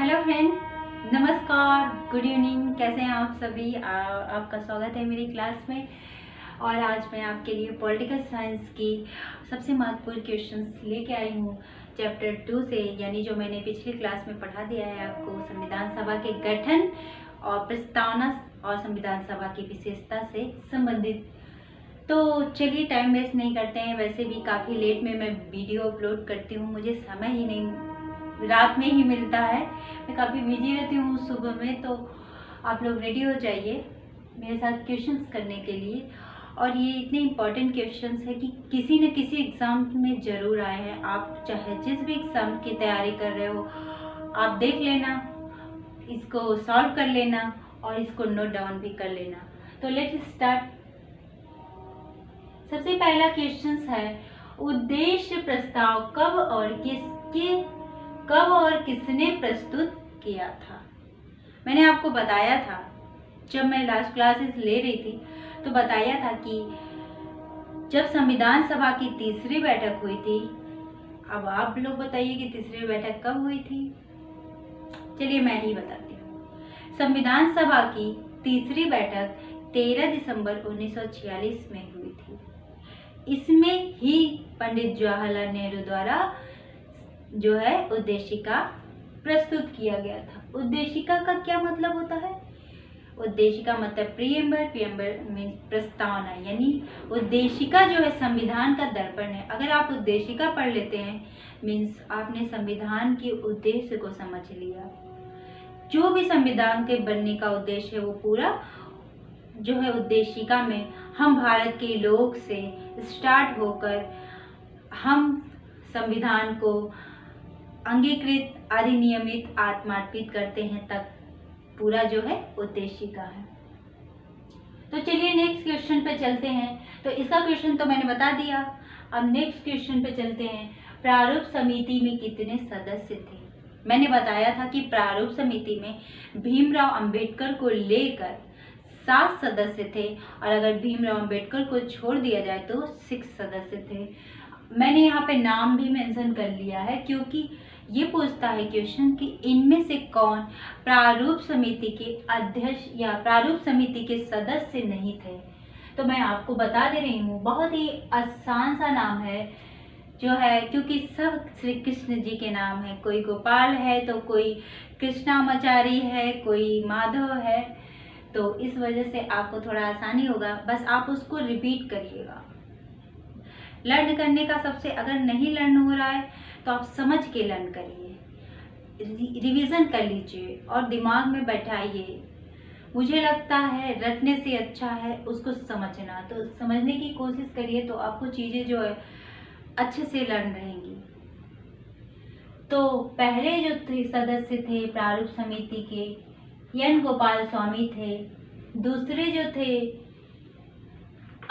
Hello friends, नमस्कार, good evening. कैसे हैं आप सभी? आपका स्वागत है मेरी क्लास में। और आज मैं आपके लिए पॉलिटिकल साइंस की सबसे महत्वपूर्ण क्वेश्चंस लेके आई हूँ चैप्टर 2 से, यानी जो मैंने पिछली क्लास में पढ़ा दिया है आपको, संविधान सभा के गठन और प्रस्तावना और संविधान सभा की विशेषता से संबंधित। तो चलिए टाइम वेस्ट नहीं करते हैं। वैसे भी काफ़ी लेट में मैं वीडियो अपलोड करती हूँ, मुझे समय ही नहीं रात में ही मिलता है। मैं काफ़ी बिजी रहती हूँ सुबह में। तो आप लोग रेडी हो जाइए मेरे साथ क्वेश्चंस करने के लिए। और ये इतने इम्पॉर्टेंट क्वेश्चंस है कि किसी न किसी एग्ज़ाम में ज़रूर आए हैं। आप चाहे जिस भी एग्ज़ाम की तैयारी कर रहे हो, आप देख लेना, इसको सॉल्व कर लेना और इसको नोट डाउन भी कर लेना। तो लेट्स स्टार्ट। सबसे पहला क्वेश्चन है, उद्देश्य प्रस्ताव कब और किसने प्रस्तुत किया था? मैंने आपको बताया था जब मैं लास्ट क्लासेस ले रही थी तो बताया था कि जब संविधान सभा की तीसरी बैठक हुई थी। अब आप लोग बताइए कि तीसरी बैठक कब हुई थी? चलिए मैं ही बताती हूँ। संविधान सभा की तीसरी बैठक 13 दिसंबर 1946 में हुई थी। इसमें ही पंडित जवाहरलाल नेहरू द्वारा जो है उद्देशिका प्रस्तुत किया गया था। उद्देशिका का क्या मतलब होता है? उद्देशिका मतलब प्रीएम्बर मीन्स प्रस्तावना, यानी उद्देशिका जो है संविधान का दर्पण है। अगर आप उद्देशिका पढ़ लेते हैं मीन्स आपने संविधान के उद्देश्य को समझ लिया। जो भी संविधान के बनने का उद्देश्य है वो पूरा जो है उद्देशिका में हम भारत के लोग से स्टार्ट होकर हम संविधान को अंगीकृत, अधिनियमित, आत्मार्पित करते हैं तक पूरा जो है उद्देशिका है। तो चलिए नेक्स्ट क्वेश्चन पे चलते हैं। तो इसका क्वेश्चन तो मैंने बता दिया। अब नेक्स्ट क्वेश्चन पे चलते हैं। प्रारूप समिति में कितने सदस्य थे? मैंने बताया था कि प्रारूप समिति में भीमराव अंबेडकर को लेकर 7 सदस्य थे और अगर भीमराव अंबेडकर को छोड़ दिया जाए तो 6 सदस्य थे। मैंने यहाँ पे नाम भी मेंशन कर लिया है क्योंकि ये पूछता है क्वेश्चन कि इनमें से कौन प्रारूप समिति के अध्यक्ष या प्रारूप समिति के सदस्य नहीं थे। तो मैं आपको बता दे रही हूँ, बहुत ही आसान सा नाम है जो है, क्योंकि सब श्री कृष्ण जी के नाम है। कोई गोपाल है तो कोई कृष्णामाचारी है, कोई माधव है। तो इस वजह से आपको थोड़ा आसानी होगा, बस आप उसको रिपीट करिएगा। लर्न करने का सबसे, अगर नहीं लर्न हो रहा है तो आप समझ के लर्न करिए, रिवीजन कर लीजिए और दिमाग में बैठाइए। मुझे लगता है रटने से अच्छा है उसको समझना। तो समझने की कोशिश करिए तो आपको चीज़ें जो है अच्छे से लर्न रहेंगी। तो पहले जो सदस्य थे प्रारूप समिति के, एन गोपाल स्वामी थे। दूसरे जो थे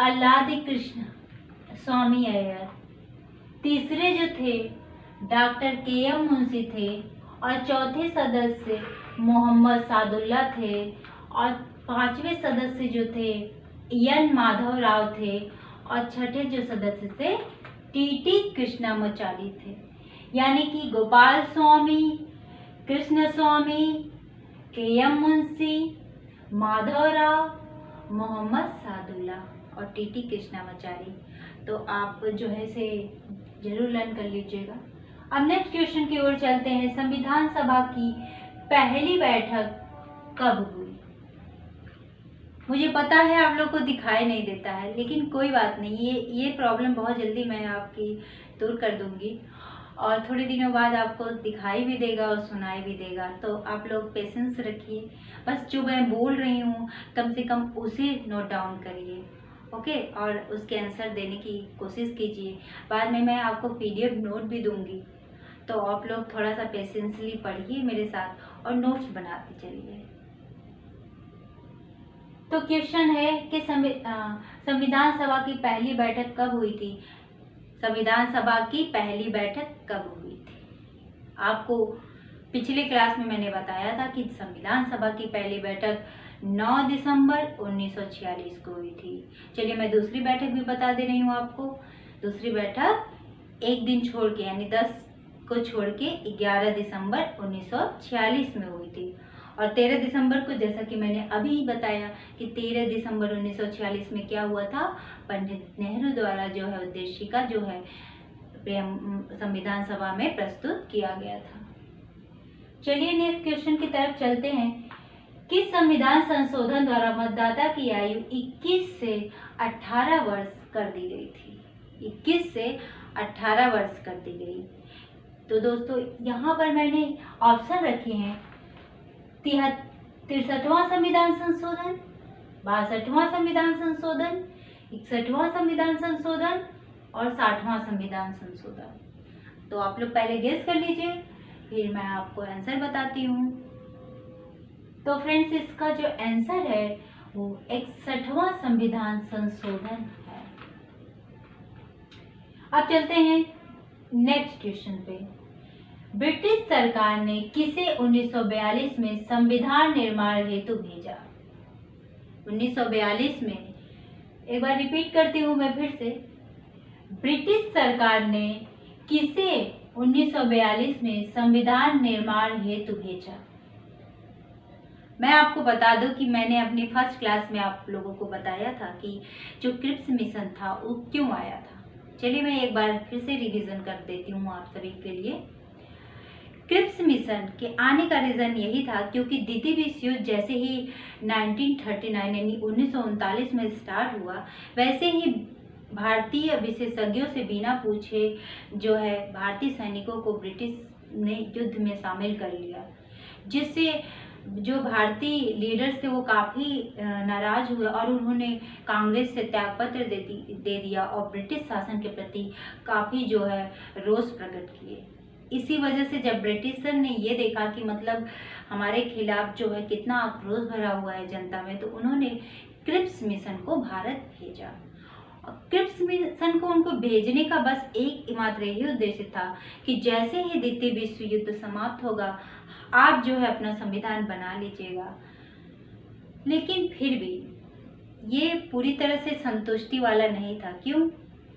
अल्लादी कृष्ण स्वामी अय्यर। तीसरे जो थे डॉक्टर के.एम. मुंशी थे और चौथे सदस्य मोहम्मद सादुल्ला थे और 5वें सदस्य जो थे एन माधव राव थे और छठे जो सदस्य थे टी.टी. कृष्णामाचारी थे। यानी कि गोपाल स्वामी, कृष्ण स्वामी, के.एम. मुंशी, माधव राव, मोहम्मद सादुल्ला और टी.टी. कृष्णामाचारी। तो आप जो है से जरूर लर्न कर लीजिएगा। अब नेक्स्ट क्वेश्चन की ओर चलते हैं। संविधान सभा की पहली बैठक कब हुई? मुझे पता है आप लोग को दिखाई नहीं देता है, लेकिन कोई बात नहीं, ये प्रॉब्लम बहुत जल्दी मैं आपकी दूर कर दूंगी और थोड़े दिनों बाद आपको दिखाई भी देगा और सुनाई भी देगा। तो आप लोग पेशेंस रखिए, बस जो मैं बोल रही हूँ कम से कम उसे नोट डाउन करिए, ओके? और उसके आंसर देने की कोशिश कीजिए। बाद में मैं आपको PDF नोट भी दूंगी, तो आप लोग थोड़ा सा पेशेंसली पढ़िए मेरे साथ और नोट्स बनाते चलिए। तो क्वेश्चन है कि संविधान सभा की पहली बैठक कब हुई थी? संविधान सभा की पहली बैठक कब हुई थी? आपको पिछले क्लास में मैंने बताया था कि संविधान सभा की पहली बैठक 9 दिसंबर 1946 को हुई थी। चलिए मैं दूसरी बैठक भी बता दे रही हूँ आपको। दूसरी बैठक एक दिन छोड़ के यानी 10 को छोड़ के 11 दिसंबर 1946 में हुई थी। और 13 दिसंबर को, जैसा कि मैंने अभी बताया कि 13 दिसंबर 1946 में क्या हुआ था, पंडित नेहरू द्वारा जो है उद्देशिका जो है संविधान सभा में प्रस्तुत किया गया था। चलिए नेक्स्ट क्वेश्चन की तरफ चलते हैं। किस संविधान संशोधन द्वारा मतदाता की आयु 21 से 18 वर्ष कर दी गई थी? 21 से 18 वर्ष कर दी गई। तो दोस्तों यहाँ पर मैंने ऑप्शन रखे हैं 63वां संविधान संशोधन, 62वां संविधान संशोधन, 61वां संविधान संशोधन और 60वां संविधान संशोधन। तो आप लोग पहले गेस कर लीजिए, फिर मैं आपको आंसर बताती हूँ। तो फ्रेंड्स इसका जो आंसर है वो 61वां संविधान संशोधन है। अब चलते हैं नेक्स्ट क्वेश्चन पे। ब्रिटिश सरकार ने किसे 1942 में संविधान निर्माण हेतु भेजा? 1942 में, एक बार रिपीट करती हूँ मैं फिर से, ब्रिटिश सरकार ने किसे 1942 में संविधान निर्माण हेतु भेजा? मैं आपको बता दूं कि मैंने अपनी फर्स्ट क्लास में आप लोगों को बताया था कि जो क्रिप्स मिशन था वो क्यों आया था। चलिए मैं एक बार फिर से रिवीजन कर देती हूँ आप सभी के लिए। क्रिप्स मिशन के आने का रीज़न यही था क्योंकि द्वितीय विश्व युद्ध जैसे ही 1939 यानी 1939 में स्टार्ट हुआ, वैसे ही भारतीय विशेषज्ञों से बिना पूछे जो है भारतीय सैनिकों को ब्रिटिश ने युद्ध में शामिल कर लिया, जिससे जो भारतीय लीडर्स थे वो काफ़ी नाराज हुए और उन्होंने कांग्रेस से त्यागपत्र दे दिया और ब्रिटिश शासन के प्रति काफ़ी जो है रोष प्रकट किए। इसी वजह से जब ब्रिटिशर ने ये देखा कि मतलब हमारे खिलाफ जो है कितना आक्रोश भरा हुआ है जनता में, तो उन्होंने क्रिप्स मिशन को भारत भेजा। क्रिप्स मिशन को उनको भेजने का बस एक मात्र यही उद्देश्य था कि जैसे ही द्वितीय विश्व युद्ध समाप्त होगा आप जो है अपना संविधान बना लीजिएगा। लेकिन फिर भी ये पूरी तरह से संतुष्टि वाला नहीं था। क्यों?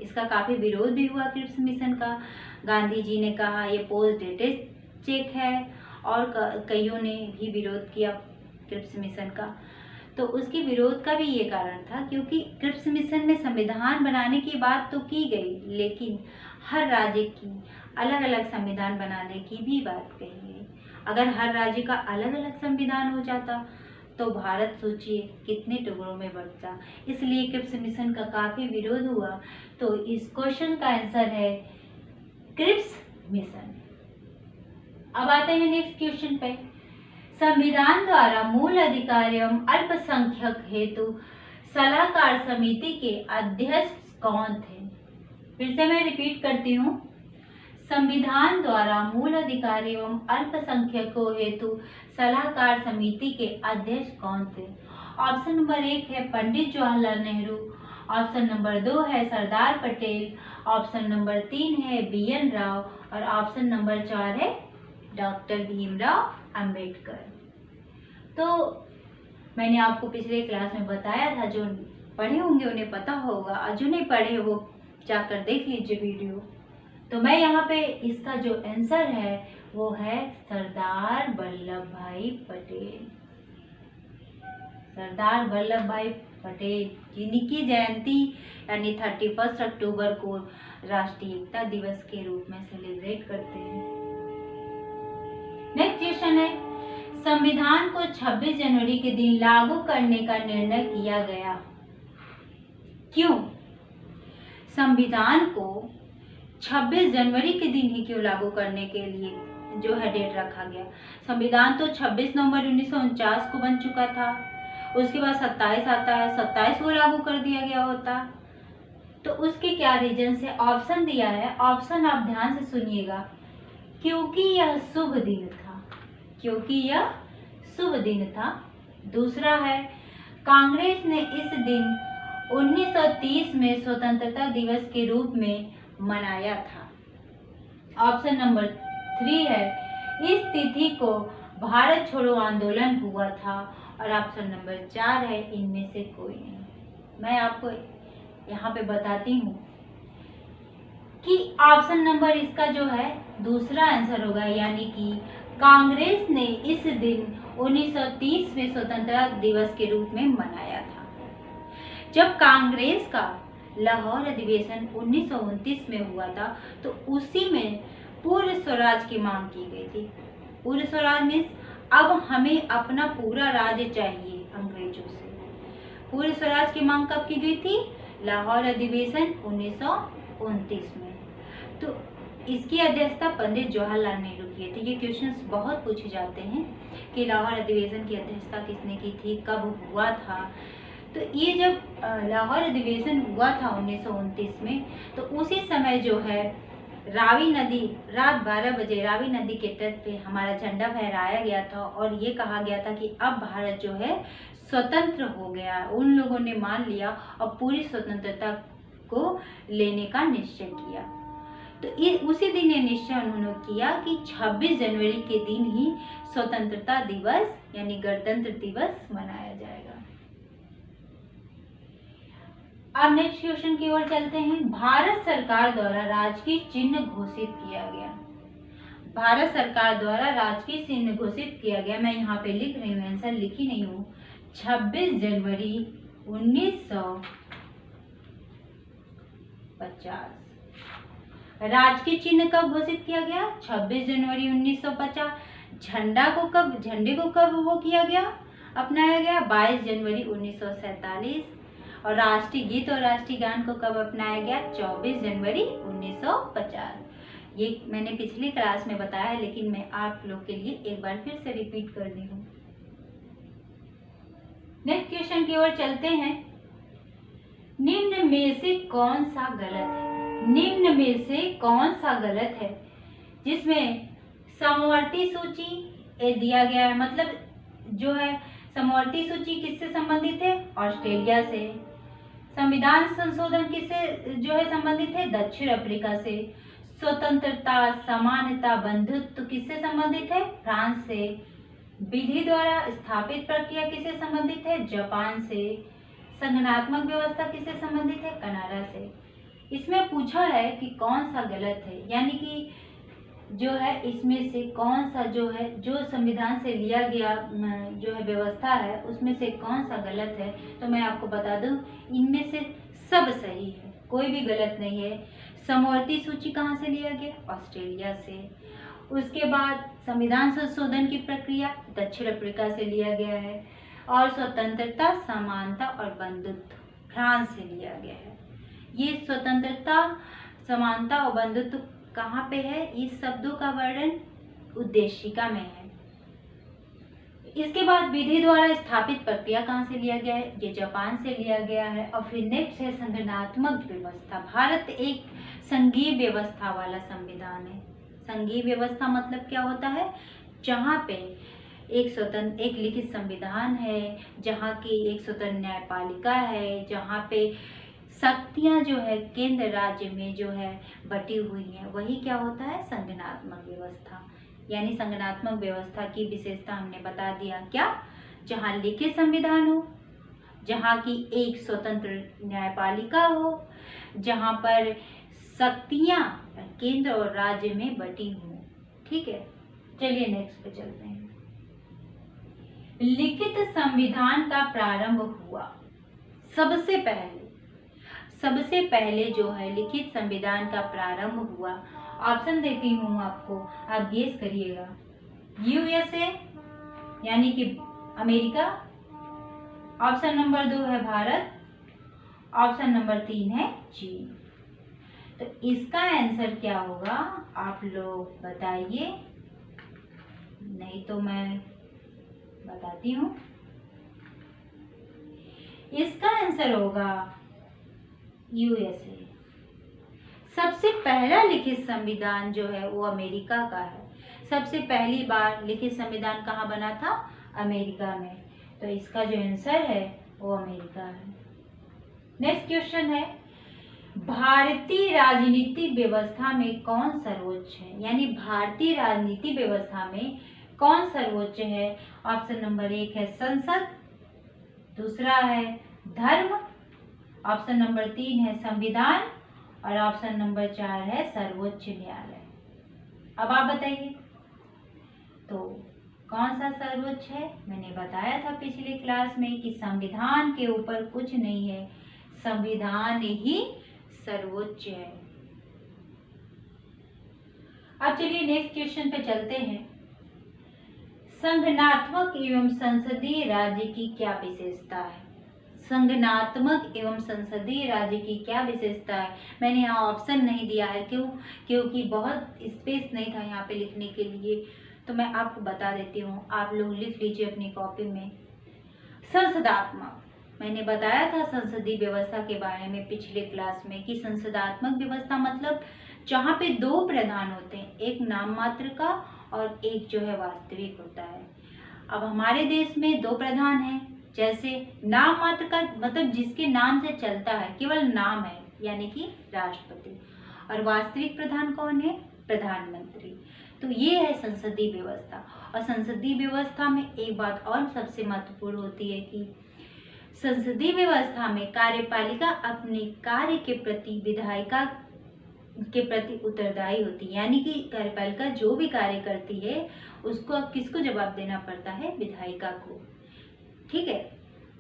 इसका काफ़ी विरोध भी हुआ क्रिप्स मिशन का। गांधी जी ने कहा ये पोस्ट डेटेड चेक है और कईयों ने भी विरोध किया क्रिप्स मिशन का। तो उसके विरोध का भी ये कारण था क्योंकि क्रिप्स मिशन में संविधान बनाने की बात तो की गई, लेकिन हर राज्य की अलग अलग संविधान बनाने की भी बात कही गई। अगर हर राज्य का अलग अलग संविधान हो जाता तो भारत सोचिए कितने टुकड़ों में बंटता। इसलिए क्रिप्स मिशन का काफ़ी विरोध हुआ। तो इस क्वेश्चन का आंसर है क्रिप्स मिशन। अब आते हैं नेक्स्ट क्वेश्चन पे। संविधान द्वारा मूल अधिकार एवं अल्पसंख्यक हेतु सलाहकार समिति के अध्यक्ष कौन थे? फिर से मैं रिपीट करती हूँ। संविधान द्वारा मूल अधिकार एवं अल्पसंख्यकों हेतु सलाहकार समिति के अध्यक्ष कौन थे? ऑप्शन नंबर 1 है पंडित जवाहरलाल नेहरू, ऑप्शन नंबर 2 है सरदार पटेल, ऑप्शन नंबर 3 है BN राव और ऑप्शन नंबर 4 है डॉक्टर भीमराव अंबेडकर। तो मैंने आपको पिछले क्लास में बताया था, जो पढ़े होंगे उन्हें पता होगा और जो नहीं पढ़े वो जाकर देख लीजिए वीडियो। तो मैं यहाँ पे इसका जो आंसर है वो है सरदार वल्लभ भाई पटेल। सरदार वल्लभ भाई पटेल जिनकी जयंती यानी 31 अक्टूबर को राष्ट्रीय एकता दिवस के रूप में सेलिब्रेट करते हैं। नेक्स्ट क्वेश्चन है, संविधान को 26 जनवरी के दिन लागू करने का निर्णय किया गया, क्यों? संविधान को 26 जनवरी के दिन ही क्यों लागू करने के लिए जो है डेट रखा गया? संविधान तो 26 नवंबर 1949 को बन चुका था, उसके बाद 27 आता है, 27 को लागू कर दिया गया होता। तो उसके क्या रीजन से ऑप्शन दिया है, ऑप्शन आप ध्यान से सुनिएगा। क्योंकि यह शुभ दिन था, क्योंकि यह शुभ दिन था। दूसरा है कांग्रेस ने इस दिन 1930 में स्वतंत्रता दिवस के रूप में मनाया था। ऑप्शन नंबर 3 है इस तिथि को भारत छोड़ो आंदोलन हुआ था और ऑप्शन नंबर 4 है इनमें से कोई नहीं। मैं आपको यहाँ पे बताती हूँ कि ऑप्शन नंबर इसका जो है दूसरा आंसर होगा, यानी कि कांग्रेस ने इस दिन 1930 में स्वतंत्रता दिवस के रूप में मनाया था। जब कांग्रेस का लाहौर अधिवेशन 1929 में हुआ था तो उसी में पूर्ण स्वराज की मांग की गई थी। पूर्ण स्वराज में अब हमें अपना पूरा राज्य चाहिए अंग्रेजों से। पूर्ण स्वराज की मांग कब की गई थी? लाहौर अधिवेशन 1929 में। तो इसकी अध्यक्षता पंडित जवाहरलाल नेहरू किए थे। ये क्वेश्चंस बहुत पूछे जाते हैं कि लाहौर अधिवेशन की अध्यक्षता किसने की थी, कब हुआ था। तो ये जब लाहौर अधिवेशन हुआ था 1929 में, तो उसी समय जो है रावी नदी, रात 12 बजे रावी नदी के तट पे हमारा झंडा फहराया गया था और ये कहा गया था कि अब भारत जो है स्वतंत्र हो गया। उन लोगों ने मान लिया और पूरी स्वतंत्रता को लेने का निश्चय किया। तो उसी दिन ये निश्चय उन्होंने किया कि 26 जनवरी के दिन ही स्वतंत्रता दिवस यानी गणतंत्र दिवस मनाया जाएगा। अब नेक्स्ट क्वेश्चन की ओर चलते हैं। भारत सरकार द्वारा राजकीय चिन्ह घोषित किया गया। भारत सरकार द्वारा राजकीय चिन्ह घोषित किया गया, मैं यहाँ पे लिख रही हूँ, आंसर लिखी नहीं हूँ, 26 जनवरी 1950। राजकीय चिन्ह कब घोषित किया गया? 26 जनवरी 1950। झंडे को कब वो किया गया, अपनाया गया? 22 जनवरी 1947। और राष्ट्रीय गीत और राष्ट्रीय गान को कब अपनाया गया? 24 जनवरी 1950। ये मैंने पिछली क्लास में बताया है, लेकिन मैं आप लोग के लिए एक बार फिर से रिपीट कर रही हूँ। नेक्स्ट क्वेश्चन की ओर चलते हैं। निम्न में से कौन सा गलत है? निम्न में से कौन सा गलत है? जिसमें समवर्ती सूची दिया गया है, मतलब जो है समवर्ती सूची किससे संबंधित है? ऑस्ट्रेलिया से। संविधान संशोधन किससे जो है संबंधित है? दक्षिण अफ्रीका से। स्वतंत्रता, समानता, बंधुत्व किससे संबंधित है? फ्रांस से। विधि द्वारा स्थापित प्रक्रिया किससे संबंधित है? जापान से। संगठनात्मक व्यवस्था किससे संबंधित है? कनाडा से। इसमें पूछा है कि कौन सा गलत है, यानी कि जो है इसमें से कौन सा जो है, जो संविधान से लिया गया जो है व्यवस्था है, उसमें से कौन सा गलत है। तो मैं आपको बता दूं, इनमें से सब सही है, कोई भी गलत नहीं है। समवर्ती सूची कहाँ से लिया गया? ऑस्ट्रेलिया से। उसके बाद संविधान संशोधन की प्रक्रिया दक्षिण अफ्रीका से लिया गया है। और स्वतंत्रता, समानता और बंधुत्व फ्रांस से लिया गया है। ये स्वतंत्रता, समानता और बंधुत्व कहाँ पे है? इस शब्दों का वर्णन उद्देशिका में है। इसके बाद विधि द्वारा स्थापित प्रक्रिया कहाँ से लिया गया है? ये जापान से लिया गया है। और फिर नेक्स्ट है संगठनात्मक व्यवस्था। भारत एक संघीय व्यवस्था वाला संविधान है। संघीय व्यवस्था मतलब क्या होता है? जहाँ पे एक लिखित संविधान है, जहाँ की एक स्वतंत्र न्यायपालिका है, जहाँ पे शक्तियाँ जो है केंद्र राज्य में जो है बटी हुई हैं, वही क्या होता है? संगठनात्मक व्यवस्था। यानी संगठनात्मक व्यवस्था की विशेषता हमने बता दिया, क्या? जहाँ लिखित संविधान हो, जहाँ की एक स्वतंत्र न्यायपालिका हो, जहाँ पर शक्तियाँ केंद्र और राज्य में बटी हों। ठीक है, चलिए नेक्स्ट पे चलते हैं। लिखित संविधान का प्रारंभ हुआ। सबसे पहले जो है लिखित संविधान का प्रारंभ हुआ, ऑप्शन देती हूँ आपको, आप गेस करिएगा। यूएसए यानी कि अमेरिका, ऑप्शन नंबर 2 है भारत, ऑप्शन नंबर 3 है चीन। तो इसका आंसर क्या होगा आप लोग बताइए, नहीं तो मैं बताती हूँ। इसका आंसर होगा यूएसए। सबसे पहला लिखित संविधान जो है वो अमेरिका का है। सबसे पहली बार लिखित संविधान कहाँ बना था? अमेरिका में। तो इसका जो आंसर है वो अमेरिका है। नेक्स्ट क्वेश्चन है, भारतीय राजनीतिक व्यवस्था में कौन सर्वोच्च है? यानी भारतीय राजनीति व्यवस्था में कौन सर्वोच्च है? ऑप्शन नंबर 1 है संसद, दूसरा है धर्म, ऑप्शन नंबर 3 है संविधान और ऑप्शन नंबर 4 है सर्वोच्च न्यायालय। अब आप बताइए तो कौन सा सर्वोच्च है? मैंने बताया था पिछले क्लास में कि संविधान के ऊपर कुछ नहीं है, संविधान ही सर्वोच्च है। अब चलिए नेक्स्ट क्वेश्चन पे चलते हैं। संगठनात्मक एवं संसदीय राज्य की क्या विशेषता है? संगठनात्मक एवं संसदीय राज्य की क्या विशेषता है? मैंने यहाँ ऑप्शन नहीं दिया है, क्यों? क्योंकि बहुत स्पेस नहीं था यहाँ पे लिखने के लिए, तो मैं आपको बता देती हूँ, आप लोग लिख लीजिए अपनी कॉपी में। संसदात्मक, मैंने बताया था संसदीय व्यवस्था के बारे में पिछले क्लास में कि संसदात्मक व्यवस्था मतलब जहाँ पे 2 प्रधान होते हैं, एक नाम मात्र का और एक जो है वास्तविक होता है। अब हमारे देश में 2 प्रधान हैं, जैसे नाम मात्र का मतलब जिसके नाम से चलता है, केवल नाम है, यानी कि राष्ट्रपति, और वास्तविक प्रधान कौन है? प्रधानमंत्री। तो ये है संसदीय व्यवस्था। और संसदीय व्यवस्था में एक बात और सबसे महत्वपूर्ण होती है कि संसदीय व्यवस्था में कार्यपालिका अपने कार्य के प्रति विधायिका के प्रति उत्तरदायी होती है, यानी कि कार्यपालिका जो भी कार्य करती है उसको किसको जवाब देना पड़ता है? विधायिका को। ठीक है।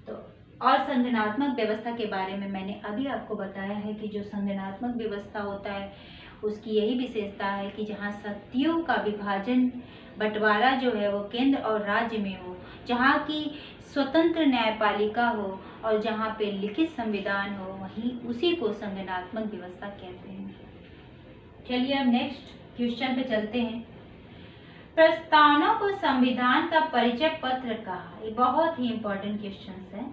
तो और संगठनात्मक व्यवस्था के बारे में मैंने अभी आपको बताया है कि जो संगठनात्मक व्यवस्था होता है उसकी यही विशेषता है कि जहाँ शक्तियों का विभाजन बंटवारा जो है वो केंद्र और राज्य में हो, जहाँ की स्वतंत्र न्यायपालिका हो और जहाँ पे लिखित संविधान हो, वहीं उसी को संगठनात्मक व्यवस्था कहते हैं। चलिए अब नेक्स्ट क्वेश्चन पे चलते हैं। प्रस्तावना को संविधान का परिचय पत्र कहा। ये बहुत ही इंपॉर्टेंट क्वेश्चन है।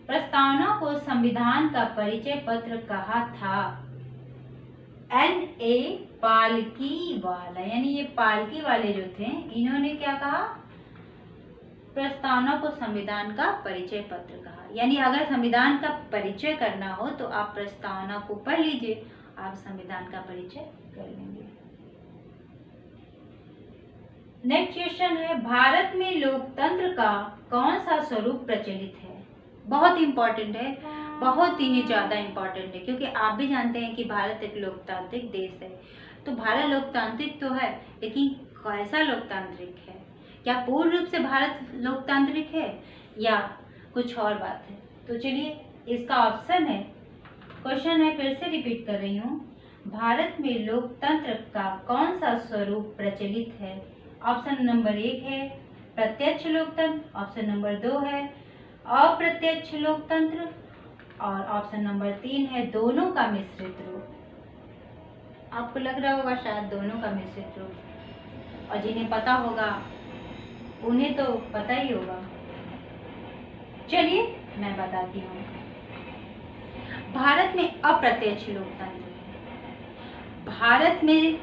प्रस्तावना को संविधान का परिचय पत्र कहा था N.A. पालकीवाला, यानी ये पालकी वाले जो थे इन्होंने क्या कहा? प्रस्तावना को संविधान का परिचय पत्र कहा। यानी अगर संविधान का परिचय करना हो तो आप प्रस्तावना को पढ़ लीजिए, आप संविधान का परिचय कर लेंगे। नेक्स्ट क्वेश्चन है, भारत में लोकतंत्र का कौन सा स्वरूप प्रचलित है? बहुत इंपॉर्टेंट है, बहुत ही ज्यादा इंपॉर्टेंट है, क्योंकि आप भी जानते हैं कि भारत एक लोकतांत्रिक देश है। तो भारत लोकतांत्रिक तो है, लेकिन कैसा लोकतांत्रिक है? क्या पूर्ण रूप से भारत लोकतांत्रिक है या कुछ और बात है? तो चलिए इसका ऑप्शन है, क्वेश्चन है, फिर से रिपीट कर रही हूँ, भारत में लोकतंत्र का कौन सा स्वरूप प्रचलित है? ऑप्शन नंबर 1 है प्रत्यक्ष लोकतंत्र, ऑप्शन नंबर 2 है अप्रत्यक्ष लोकतंत्र और ऑप्शन नंबर 3 है दोनों का मिश्रित रूप। आपको लग रहा होगा शायद दोनों का मिश्रित रूप, और जिन्हें पता होगा उन्हें तो पता ही होगा। चलिए मैं बताती हूँ। भारत में अप्रत्यक्ष लोकतंत्र है। भारत में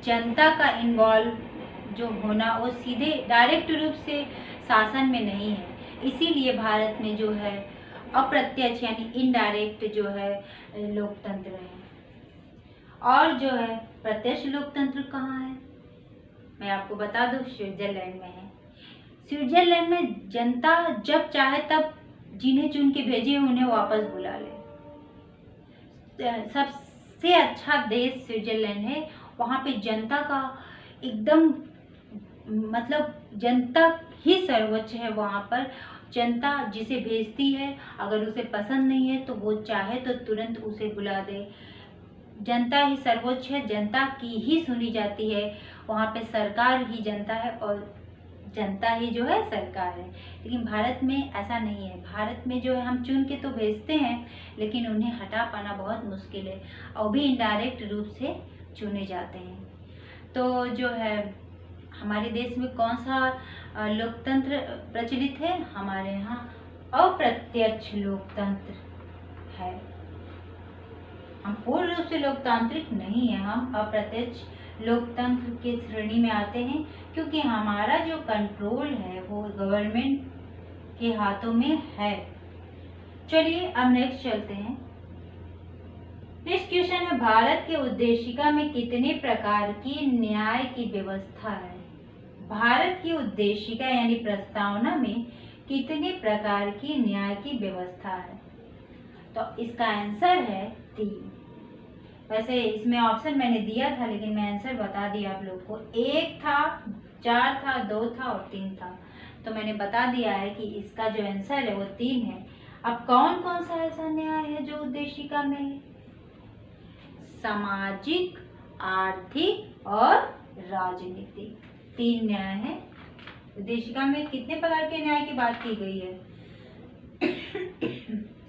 जनता का इन्वॉल्व जो होना वो सीधे डायरेक्ट रूप से शासन में नहीं है, इसीलिए भारत में जो है अप्रत्यक्ष यानी इनडायरेक्ट जो है लोकतंत्र है। और जो है प्रत्यक्ष लोकतंत्र कहाँ है? मैं आपको बता दूं, स्विट्जरलैंड में है। स्विट्जरलैंड में जनता जब चाहे तब जिन्हें चुन के भेजे उन्हें वापस बुला ले। सबसे अच्छा देश स्विट्जरलैंड है। वहाँ पे जनता का एकदम मतलब जनता ही सर्वोच्च है। वहाँ पर जनता जिसे भेजती है, अगर उसे पसंद नहीं है तो वो चाहे तो तुरंत उसे बुला दे। जनता ही सर्वोच्च है, जनता की ही सुनी जाती है। वहाँ पे सरकार ही जनता है और जनता ही जो है सरकार है। लेकिन भारत में ऐसा नहीं है। भारत में जो है हम चुन के तो भेजते हैं, लेकिन उन्हें हटा पाना बहुत मुश्किल है, और भी इनडायरेक्ट रूप से चुने जाते हैं। तो जो है हमारे देश में कौन सा लोकतंत्र प्रचलित है? हमारे यहाँ अप्रत्यक्ष लोकतंत्र है। हम पूर्ण रूप से लोकतांत्रिक नहीं है, हम अप्रत्यक्ष लोकतंत्र के श्रेणी में आते हैं, क्योंकि हमारा जो कंट्रोल है वो गवर्नमेंट के हाथों में है। चलिए अब नेक्स्ट चलते हैं। नेक्स्ट क्वेश्चन है, भारत के उद्देशिका में कितने प्रकार की न्याय की व्यवस्था है? भारत की उद्देशिका यानी प्रस्तावना में कितने प्रकार की न्याय की व्यवस्था है? तो इसका आंसर है 3। वैसे इसमें ऑप्शन मैंने दिया था लेकिन मैं आंसर बता दिया आप लोग को। 1 था, 4 था, 2 था और 3 था। तो मैंने बता दिया है कि इसका जो आंसर है वो 3 है। अब कौन कौन सा ऐसा न्याय है जो उद्देशिका में है? सामाजिक, आर्थिक और राजनीतिक, 3 न्याय है। उद्देशिका में कितने प्रकार के न्याय की बात की गई है?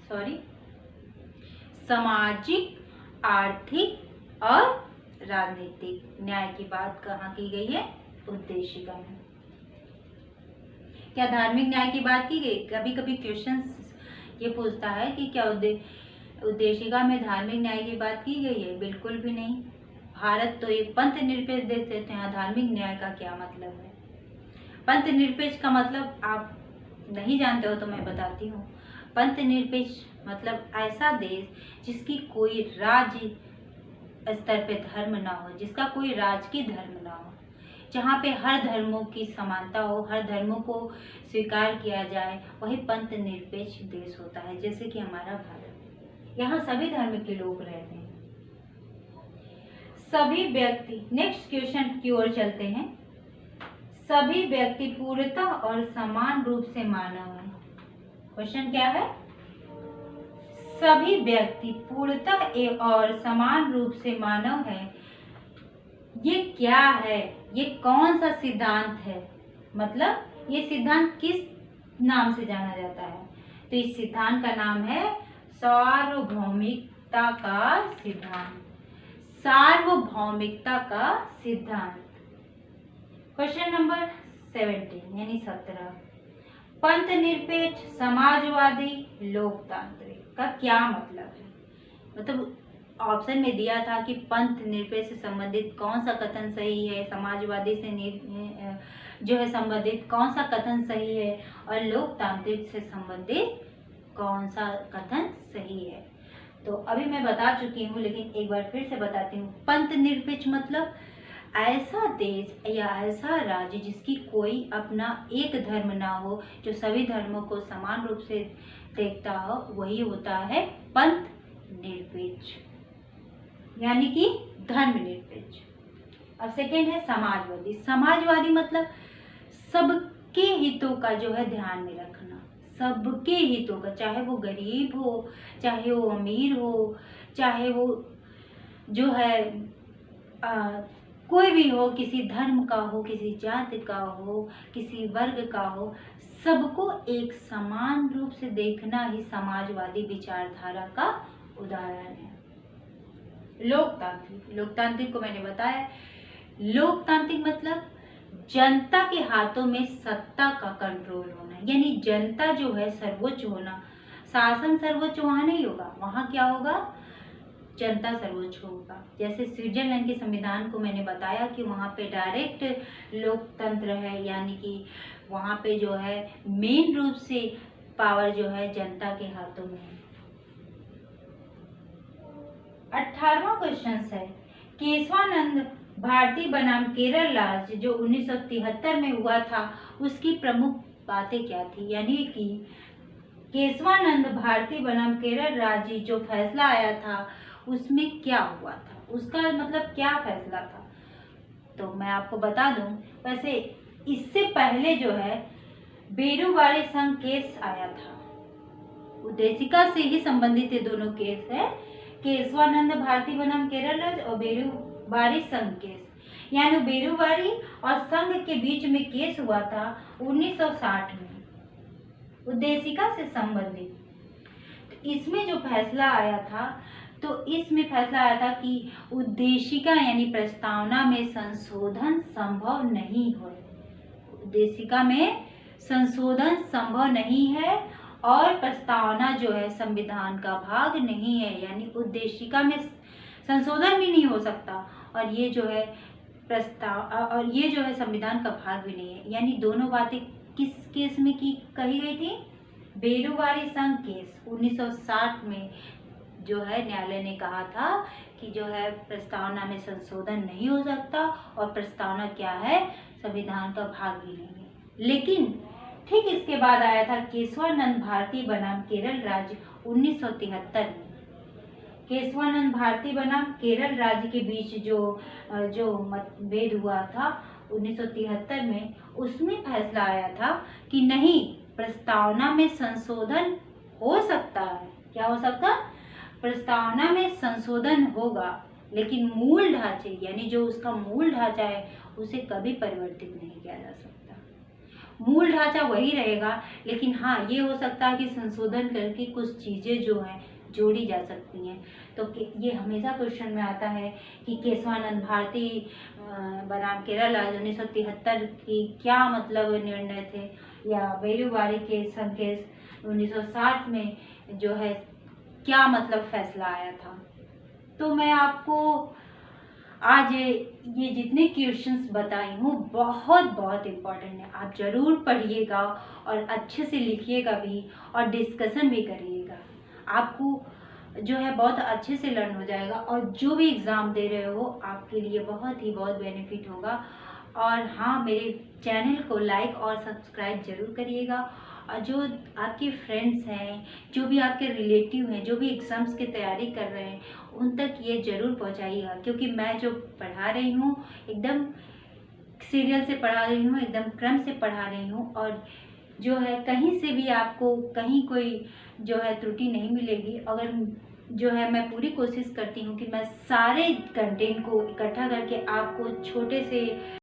सॉरी, सामाजिक, आर्थिक और राजनीतिक न्याय की बात कहाँ की गई है? उद्देशिका में। क्या धार्मिक न्याय की बात की गई? कभी कभी क्वेश्चन ये पूछता है कि क्या उद्देशिका में धार्मिक न्याय की बात की गई है? बिल्कुल भी नहीं। भारत तो एक पंथ निरपेक्ष देश देते हैं। धार्मिक न्याय का क्या मतलब है? पंथ निरपेक्ष का मतलब आप नहीं जानते हो तो मैं बताती हूँ। पंथ निरपेक्ष मतलब ऐसा देश जिसकी कोई राज्य स्तर पे धर्म ना हो, जिसका कोई राजकीय धर्म ना हो, जहाँ पे हर धर्मों की समानता हो, हर धर्मों को स्वीकार किया जाए, वही पंथ निरपेक्ष देश होता है। जैसे कि हमारा भारत, यहाँ सभी धर्म के लोग रहते हैं, सभी व्यक्ति। नेक्स्ट क्वेश्चन की ओर चलते हैं। सभी व्यक्ति पूर्णतः और समान रूप से मानव है। क्वेश्चन क्या है? सभी व्यक्ति पूर्णतः और समान रूप से मानव है। ये क्या है? ये कौन सा सिद्धांत है? मतलब ये सिद्धांत किस नाम से जाना जाता है? तो इस सिद्धांत का नाम है सार्वभौमिकता का सिद्धांत। सार्वभौमिकता का सिद्धांत। क्वेश्चन नंबर 17 यानी 17, पंथ निरपेक्ष, समाजवादी, लोकतांत्रिक का क्या मतलब है? मतलब ऑप्शन में दिया था कि पंथ निरपेक्ष से संबंधित कौन सा कथन सही है, समाजवादी से जो है संबंधित कौन सा कथन सही है, और लोकतांत्रिक से संबंधित कौन सा कथन सही है। तो अभी मैं बता चुकी हूँ लेकिन एक बार फिर से बताती हूँ। पंथ निरपेक्ष मतलब ऐसा देश या ऐसा राज्य जिसकी कोई अपना एक धर्म ना हो, जो सभी धर्मों को समान रूप से देखता हो, वही होता है पंथ निरपेक्ष, यानी कि धर्म निरपेक्ष। अब सेकेंड है समाजवादी। समाजवादी मतलब सबके हितों का जो है ध्यान में रखना, सबके हितों का, चाहे वो गरीब हो, चाहे वो अमीर हो, चाहे वो जो है कोई भी हो, किसी धर्म का हो, किसी जाति का हो, किसी वर्ग का हो, सबको एक समान रूप से देखना ही समाजवादी विचारधारा का उदाहरण है। लोकतांत्रिक, लोकतांत्रिक को मैंने बताया, लोकतांत्रिक मतलब जनता के हाथों में सत्ता का कंट्रोल होना, यानी जनता जो है सर्वोच्च होना। शासन सर्वोच्च वहाँ नहीं होगा, वहाँ क्या होगा? जनता सर्वोच्च होगा। जैसे स्विट्जरलैंड के संविधान को मैंने बताया कि वहाँ पे डायरेक्ट लोकतंत्र है, यानी कि वहाँ पे जो है मेन रूप से पावर जो है जनता के हाथों में है। 18वां क्वेश्चन है, केशवानंद भारती बनाम केरल राज्य जो 1973 में हुआ था, उसकी प्रमुख बातें क्या थी? यानी कि केशवानंद भारती बनाम केरल राज्य जो फैसला आया था उसमें क्या हुआ था, उसका मतलब क्या फैसला था? तो मैं आपको बता दूं, वैसे इससे पहले जो है बेरुवारी संघ केस आया था। उद्देशिका से ही संबंधित ये दोनों केस है, केशवानंद भारती बनाम केरल राज्य और बेरुवारी संघ केस। यानी बेरुवारी और संघ के बीच में केस हुआ था 1960 में, उद्देशिका से संबंधित। तो इसमें जो फैसला आया था, तो इसमें फैसला आया था कि उद्देशिका यानी प्रस्तावना में संशोधन संभव नहीं है। उद्देशिका में संशोधन संभव नहीं है और प्रस्तावना जो है संविधान का भाग नहीं है, यानी उद्देशिका में संशोधन भी नहीं हो सकता और ये जो है और ये जो है संविधान का भाग भी नहीं है। यानी दोनों बातें किस केस में की कही गई थी? बेरुवारी संघ केस 1960 में जो है न्यायालय ने कहा था कि जो है प्रस्तावना में संशोधन नहीं हो सकता और प्रस्तावना क्या है? संविधान का भाग भी नहीं है। लेकिन ठीक इसके बाद आया था केशवानंद भारती बनाम केरल राज्य 1973 में। केशवानंद भारती बनाम केरल राज्य के बीच जो मतभेद हुआ था 1973 में, उसमें फैसला आया था कि नहीं, प्रस्तावना में संशोधन हो सकता है। क्या हो सकता? प्रस्तावना में संशोधन होगा, लेकिन मूल ढांचे यानी जो उसका मूल ढांचा है उसे कभी परिवर्तित नहीं किया जा सकता। मूल ढांचा वही रहेगा, लेकिन हाँ ये हो सकता है कि संशोधन करके कुछ चीज़ें जो हैं जोड़ी जा सकती हैं। तो ये हमेशा क्वेश्चन में आता है कि केशवानंद भारती बनाम केरल राज्य 1973 की क्या मतलब निर्णय थे, या बेलूवारी के संकेत 1960 में जो है क्या मतलब फैसला आया था। तो मैं आपको आज ये जितने क्वेश्चंस बताई हूँ बहुत बहुत इम्पोर्टेंट है। आप ज़रूर पढ़िएगा और अच्छे से लिखिएगा भी और डिस्कशन भी करिएगा। आपको जो है बहुत अच्छे से लर्न हो जाएगा और जो भी एग्ज़ाम दे रहे हो आपके लिए बहुत बेनिफिट होगा। और हाँ, मेरे चैनल को लाइक और सब्सक्राइब ज़रूर करिएगा। और जो आपके फ्रेंड्स हैं, जो भी आपके रिलेटिव हैं, जो भी एग्ज़ाम्स की तैयारी कर रहे हैं, उन तक ये ज़रूर पहुंचाइएगा, क्योंकि मैं जो पढ़ा रही हूँ एकदम सीरियल से पढ़ा रही हूँ, एकदम क्रम से पढ़ा रही हूँ। और जो है कहीं से भी आपको कहीं कोई जो है त्रुटि नहीं मिलेगी। अगर जो है मैं पूरी कोशिश करती हूँ कि मैं सारे कंटेंट को इकट्ठा करके आपको छोटे से